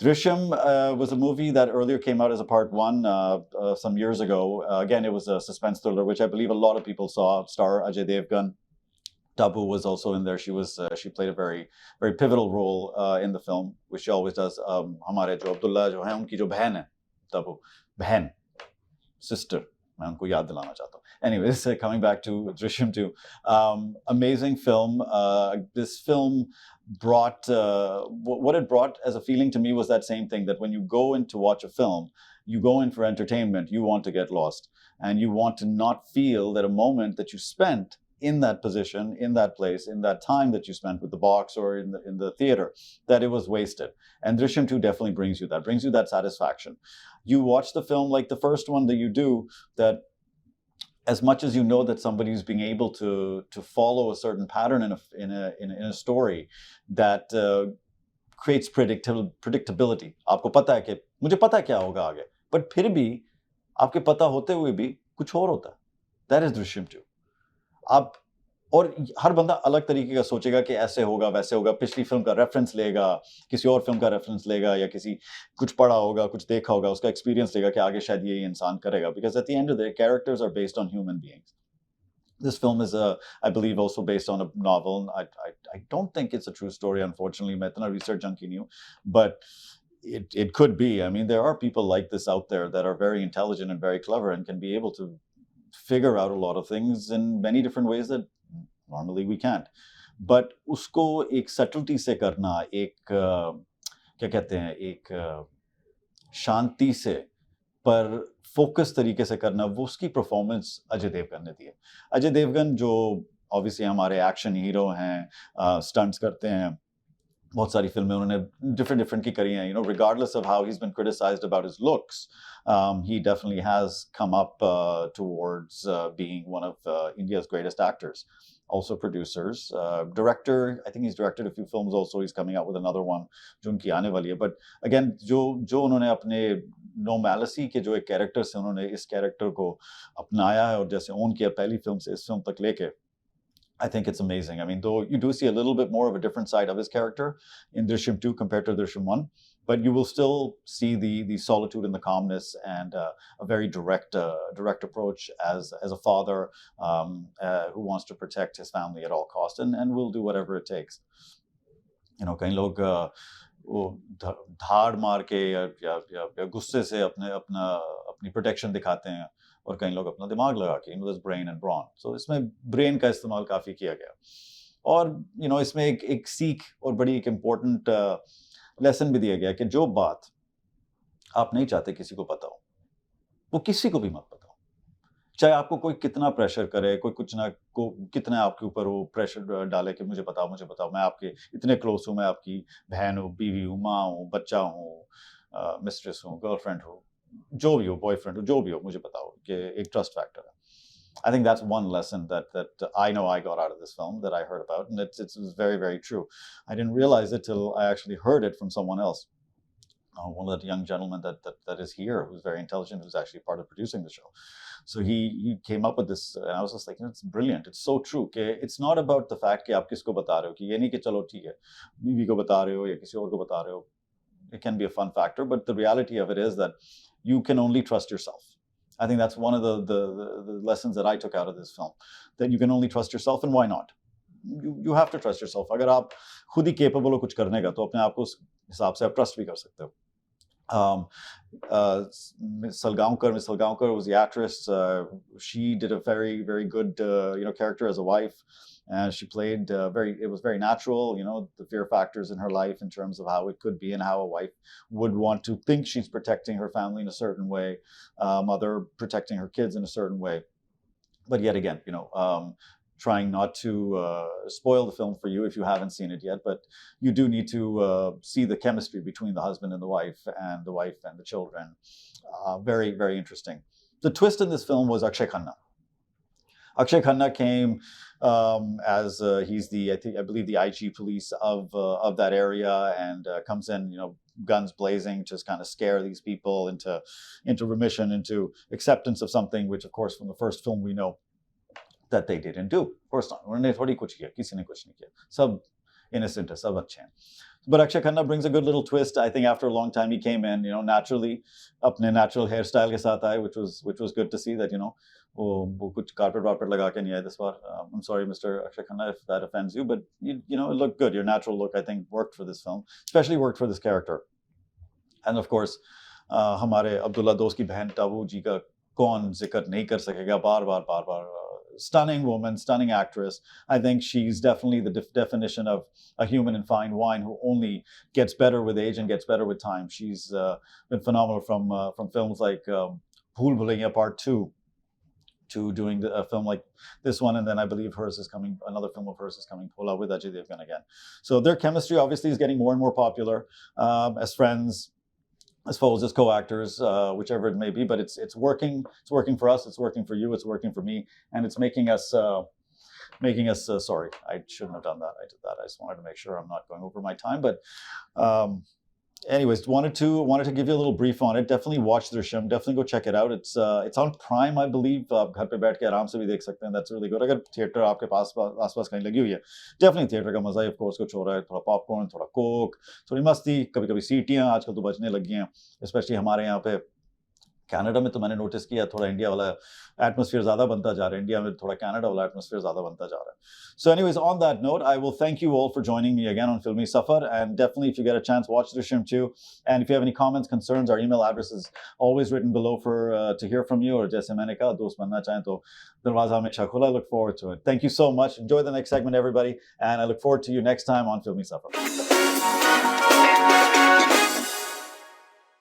Drishyam was a movie that earlier came out as a part one some years ago. Again, it was a suspense thriller, which I believe a lot of people saw. Star Ajay Devgan. Tabu was also in there. She played a very pivotal role in the film, which she always does. हमारे जो अब्दुल्ला जो हैं उनकी जो बहन है Tabu, बहन sister. मैं उनको याद दिलाना चाहता हूँ. Anyways, coming back to Drishyam 2, amazing film. This film brought what it brought as a feeling to me was that same thing, that when you go in to watch a film, you go in for entertainment, you want to get lost, and you want to not feel that a moment that you spent in that position, in that place, in that time that you spent with the box or in the theater, that it was wasted. And Drishyam 2 definitely brings you that satisfaction. You watch the film like the first one that you do, that as much as you know that somebody is being able to follow a certain pattern in a story that creates predictability. आपको पता है कि मुझे पता है क्या होगा आगे, but फिर भी आपके पता होते हुए भी कुछ और होता है. That is Drishyam 2. आप और हर बंदा अलग तरीके का सोचेगा कि ऐसे होगा वैसे होगा, पिछली फिल्म का रेफरेंस लेगा, किसी और फिल्म का रेफरेंस लेगा, या किसी कुछ पढ़ा होगा, कुछ देखा होगा, उसका एक्सपीरियंस लेगा कि आगे शायद ये इंसान करेगा. Because at the end of the day, characters are based on human beings. This film is, I believe, also based on a novel. I don't think it's a true story, unfortunately. मैं इतना research junkie नहीं हूँ, but it could be. I mean, there are people like this out there that are very intelligent and very clever and can be able to figure out a lot of things in many different ways that normally we can't. But उसको एक subtlety से करना, एक क्या कहते हैं, एक शांति से पर फोकस तरीके से करना, वो उसकी परफॉर्मेंस अजय देवगन ने दी है. अजय देवगन जो ऑब्वियसली हमारे एक्शन हीरो हैं, स्टंट्स करते हैं, बहुत सारी फिल्में उन्होंने डिफरेंट की करी हैं. You know, regardless of how he's been criticized about his looks, he definitely has come up towards being one of India's greatest actors. Also producers, director. I think he's directed a few films. Also, he's coming out with another one, जो उनकी आने वाली है. But again, जो उन्होंने अपने normalcy के जो एक character से उन्होंने इस character को अपनाया है और जैसे own किया पहली फिल्म से इस फिल्म तक लेके, I think it's amazing. I mean, though you do see a little bit more of a different side of his character in Drishyam 2 compared to Drishyam 1, but you will still see the solitude and the calmness and a very direct approach as a father who wants to protect his family at all costs and will do whatever it takes. You know, कई लोग वो धाड़ मार के या गुस्से से अपनी protection दिखाते हैं, और कई लोग अपना दिमाग लगा के, there's brain and brawn. So इसमें ब्रेन का इस्तेमाल काफ़ी किया गया. और इसमें एक सीख और बड़ी एक इम्पोर्टेंट लेसन भी दिया गया कि जो बात आप नहीं चाहते किसी को पता हो, वो किसी को भी मत बताओ. चाहे आपको कोई कितना प्रेशर करे, कोई कितना आपके ऊपर वो प्रेशर डाले कि मुझे बताओ, मैं आपके इतने क्लोज हूँ, मैं आपकी बहन हूँ, बीवी हूँ, माँ हूँ, बच्चा हूँ, मिस्ट्रेस हूँ, गर्लफ्रेंड हूँ, जो भी हो, बॉयफ्रेंड हो, जो भी हो, मुझे बताओ, कि एक ट्रस्ट फैक्टर है. I think that's one lesson that I know I got out of this film, that I heard about, and it's very, very true. I didn't realize it till I actually heard it from someone else. One of the young gentlemen that is here, who's very intelligent, who's actually part of producing the show. So he came up with this, and I was just like, it's brilliant. It's so true. Okay, it's not about the fact कि आप किसको बता रहे हो, कि ये नहीं कि चलो ठीक है, बीवी को बता रहे हो या किसी और को बता रहे हो. It can be a fun factor, but the reality of it is that you can only trust yourself. I think that's one of the lessons that I took out of this film, that you can only trust yourself, and why not? You have to trust yourself. अगर आप खुद ही capable हो कुछ करने का, तो अपने आप को उस हिसाब से आप trust भी कर सकते हो. Miss Salgaonkar was the actress. She did a very, very good, character as a wife. And she played it was very natural, the fear factors in her life in terms of how it could be and how a wife would want to think she's protecting her family in a certain way, mother protecting her kids in a certain way. But yet again, trying not to spoil the film for you if you haven't seen it yet, but you do need to see the chemistry between the husband and the wife and the children. Very, very interesting. The twist in this film was Akshay Khanna. Akshay Khanna came as he's I believe the IG police of that area, and comes in, guns blazing, just kind of scare these people into remission, into acceptance of something, which of course from the first film we know that they didn't do. Of course not. उन्होंने थोड़ी कुछ किया, किसी ने कुछ नहीं किया. सब innocent है, सब अच्छे हैं. But Akshay Khanna brings a good little twist. I think after a long time he came in, naturally, अपने natural hairstyle के साथ आए, which was good to see that, वो कुछ carpet लगा के नहीं आए this bar. I'm sorry, Mr. Akshay Khanna, if that offends you, but it looked good. Your natural look, I think, worked for this film, especially worked for this character. And of course, हमारे अब्दुल्ला दोस्त की बहन ताबू जी का कौन जिक्र नहीं कर सकेगा बार बार. Stunning woman, stunning actress. I think she's definitely the definition of a human in fine wine who only gets better with age and gets better with time. She's been phenomenal from films like Bhool Bhulaiya Part 2 to doing a film like this one, and then I believe another film of hers is coming, Bhola, with Ajay Devgan again. So their chemistry obviously is getting more and more popular as friends, as well as co-actors, whichever it may be, but it's working. It's working for us. It's working for you. It's working for me, and it's making us. Sorry, I shouldn't have done that. I did that. I just wanted to make sure I'm not going over my time. But, anyways, wanted to give you a little brief on it. Definitely watch Drishyam. Definitely go check it out. It's on Prime, I believe. आप घर पे बैठ के आराम से भी देख सकते हैं. That's really good. अगर थिएटर आपके आसपास कहीं लगी हुई है, definitely थिएटर का मजा है. Of course, कुछ हो रहा है, थोड़ा पॉपकॉर्न, थोड़ा कोक, थोड़ी मस्ती, कभी-कभी सीटियां आजकल तो बजने लगी हैं. Especially हमारे यहाँ पे कनाडा में तो मैंने नोटिस किया थोड़ा इंडिया वाला एटमॉस्फेयर ज़्यादा बनता जा रहा है. इंडिया में थोड़ा कनाडा वाला एटमॉस्फेयर ज़्यादा बनता जा रहा है. So anyways, on that note, I will thank you all for joining me again on Filmi Safar, and definitely if you get a chance, watch Drishyam too. And if you have any comments, concerns, our email address is always written below for to hear from you. Or जैसे मैंने कहा, दोस्त बनना चाहें तो दरवाजा हमेशा खुला. I look forward to it. Thank you so much. Enjoy the next segment, everybody, and I look forward to you next time on Filmi Safar.